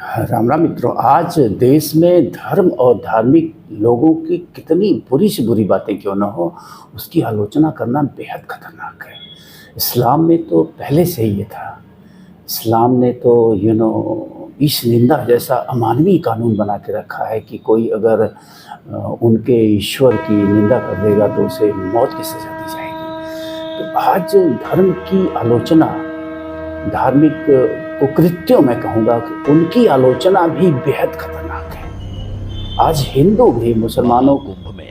राम राम मित्रों। आज देश में धर्म और धार्मिक लोगों की कितनी बुरी से बुरी बातें क्यों ना हो, उसकी आलोचना करना बेहद खतरनाक है। इस्लाम में तो पहले से ही ये था। इस्लाम ने तो ईश निंदा जैसा अमानवीय कानून बना के रखा है कि कोई अगर उनके ईश्वर की निंदा कर देगा तो उसे मौत की सजा दी जाएगी। तो आज धर्म की आलोचना, धार्मिक कुकृत्यों में कहूँगा कि उनकी आलोचना भी बेहद खतरनाक है। आज हिंदू भी मुसलमानों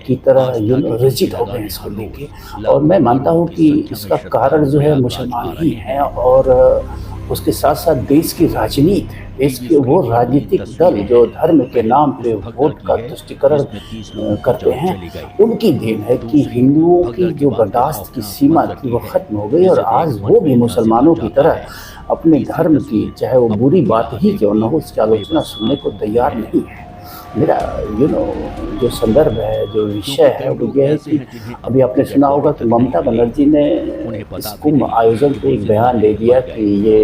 की तरह रिजिड हो गए हैं इसको लेके, और मैं मानता हूँ कि इसका कारण जो है मुसलमान ही हैं, और उसके साथ साथ देश की राजनीति है। देश के वो राजनीतिक दल जो धर्म के नाम पे वोट का तुष्टीकरण करते हैं, उनकी देन है कि हिंदुओं की जो बर्दाश्त की सीमा थी वो खत्म हो गई, और आज वो भी मुसलमानों की तरह अपने धर्म की, चाहे वो बुरी बात ही क्यों न हो, उसकी आलोचना सुनने को तैयार नहीं है। मेरा जो संदर्भ है, जो विषय है, वो ये है कि अभी आपने सुना होगा कि ममता बनर्जी ने इस कुंभ आयोजन पे एक बयान दे दिया कि ये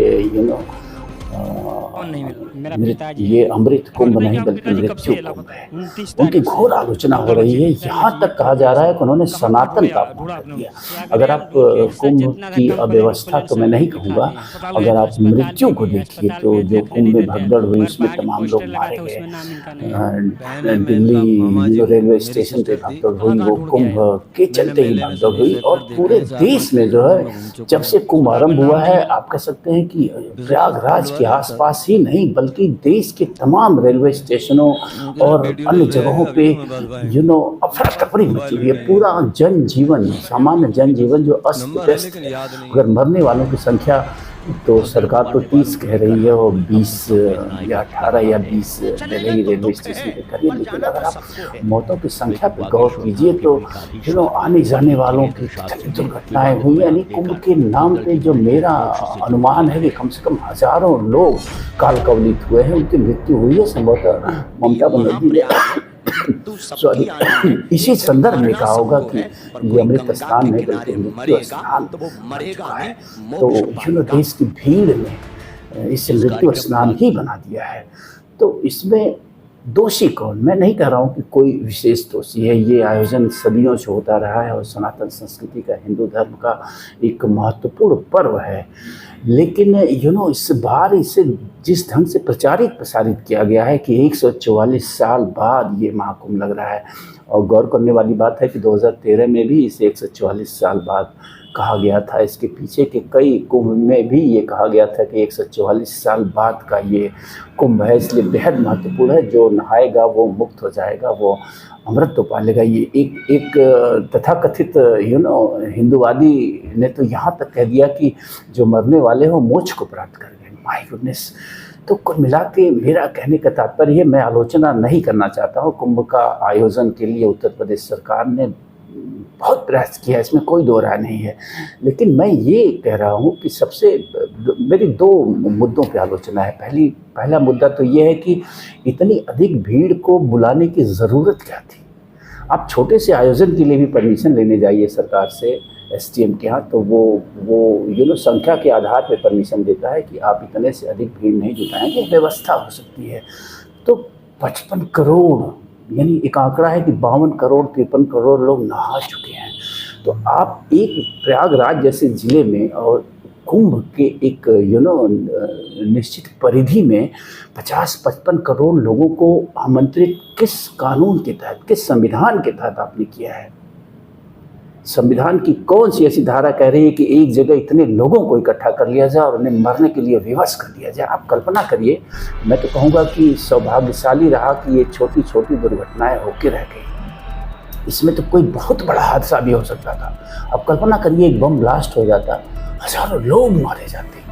ये अमृत कुंभ नहीं बल्कि मृत्यु कुंभ है। उनकी घोर आलोचना हो रही है। यहाँ तक कहा जा रहा है कि उन्होंने सनातन का अपमान कर दिया। अगर आप कुंभ की अव्यवस्था तो मैं नहीं कहूँगा, अगर आप मृत्यु को देखिए तो जो कुंभ में भगदड़ हुई उसमें तमाम लोग मारे गए। दिल्ली रेलवे स्टेशन पे भगदड़ हुई, वो कुंभ के चलते ही भगदड़ हुई, और पूरे देश में जो है जब से कुंभ आरंभ हुआ है, आप कह सकते हैं कि प्रयागराज के आसपास ही नहीं बल्कि देश के तमाम रेलवे स्टेशनों और अन्य जगहों पे अफरा तफरी मची हुई है। पूरा जनजीवन, सामान्य जनजीवन जो अस्त व्यस्त है। अगर मरने वालों की संख्या तो सरकार तो 30 कह रही है, और 20 या 18 या 20 रही रेलवे स्टेशन पे करिए, लेकिन अगर आप मौतों की संख्या पर गौर कीजिए तो आने जाने वालों की दुर्घटनाएं हुई। यानी कुंभ के नाम पे जो मेरा अनुमान है कि कम से कम हजारों लोग काल कवलित हुए हैं, उनकी मृत्यु हुई है। संभवतः ममता बनर्जी ने सॉरी इसी संदर्भ में कहा होगा कि ये अमृत स्थान नहीं बल्कि मृत्यु स्थान बन चुका है। तो देश की भीड़ ने इसे मृत्यु स्नान ही बना दिया है। तो इसमें दोषी कौन? मैं नहीं कह रहा हूँ कि कोई विशेष दोषी है। ये आयोजन सदियों से होता रहा है और सनातन संस्कृति का, हिंदू धर्म का एक महत्वपूर्ण पर्व है। लेकिन इस बार इसे जिस ढंग से प्रचारित प्रसारित किया गया है कि 144 साल बाद ये महाकुंभ लग रहा है, और गौर करने वाली बात है कि 2013 में भी इसे 144 साल बाद कहा गया था। इसके पीछे के कई कुंभ में भी ये कहा गया था कि 144 साल बाद का ये कुंभ है, इसलिए बेहद महत्वपूर्ण है। जो नहाएगा वो मुक्त हो जाएगा, वो अमृत तो पा लेगा। ये एक तथाकथित हिंदूवादी ने तो यहाँ तक कह दिया कि जो मरने वाले हो मोक्ष को प्राप्त कर गए। My goodness. तो कुल मिला के मेरा कहने का तात्पर्य है, मैं आलोचना नहीं करना चाहता हूँ। कुंभ का आयोजन के लिए उत्तर प्रदेश सरकार ने बहुत प्रयास किया, इसमें कोई दो राय नहीं है। लेकिन मैं ये कह रहा हूँ कि मेरी दो मुद्दों पे आलोचना है। पहला मुद्दा तो ये है कि इतनी अधिक भीड़ को बुलाने की ज़रूरत क्या थी? आप छोटे से आयोजन के लिए भी परमिशन लेने जाइए सरकार से, एसडीएम के यहाँ, तो वो संख्या के आधार पर परमिशन देता है कि आप इतने से अधिक भीड़ नहीं जुटाएंगे, व्यवस्था हो सकती है। तो 55 करोड़, यानी एक आंकड़ा है कि 52 करोड़ 53 करोड़ लोग नहा चुके हैं। तो आप एक प्रयागराज जैसे ज़िले में और कुंभ के एक निश्चित परिधि में 50-55 करोड़ लोगों को आमंत्रित किस कानून के तहत, किस संविधान के तहत आपने किया है? संविधान की कौन सी ऐसी धारा कह रही है कि एक जगह इतने लोगों को इकट्ठा कर लिया जाए और उन्हें मरने के लिए विवश कर दिया जाए? आप कल्पना करिए। मैं तो कहूँगा कि सौभाग्यशाली रहा कि ये छोटी छोटी दुर्घटनाएं होकर रह गई। इसमें तो कोई बहुत बड़ा हादसा भी हो सकता था। अब कल्पना करिए, एक बम ब्लास्ट हो जाता, हजारों लोग मारे जाते।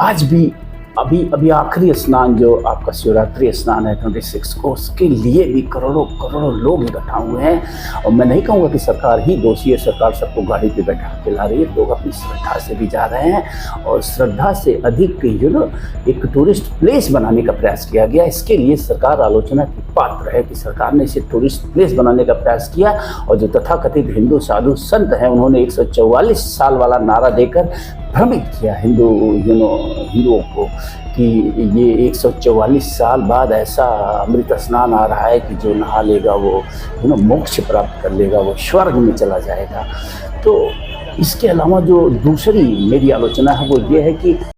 आज भी अभी आखिरी स्नान जो आपका शिवरात्रि स्नान है 26 को, उसके लिए भी करोड़ों करोड़ों लोग इकट्ठा हुए हैं। और मैं नहीं कहूँगा कि सरकार ही दोषी है, सरकार सबको गाड़ी पे बैठा के ला रही है। लोग अपनी श्रद्धा से भी जा रहे हैं, और श्रद्धा से अधिक एक टूरिस्ट प्लेस बनाने का प्रयास किया गया। इसके लिए सरकार आलोचना की पात्र है कि सरकार ने इसे टूरिस्ट प्लेस बनाने का प्रयास किया, और जो तथाकथित हिंदू साधु संत हैं उन्होंने 144 साल वाला नारा देकर भ्रमित किया हिंदुओं को कि ये 144 साल बाद ऐसा अमृत स्नान आ रहा है कि जो नहा लेगा वो मोक्ष प्राप्त कर लेगा, वो स्वर्ग में चला जाएगा। तो इसके अलावा जो दूसरी मेरी आलोचना है वो ये है कि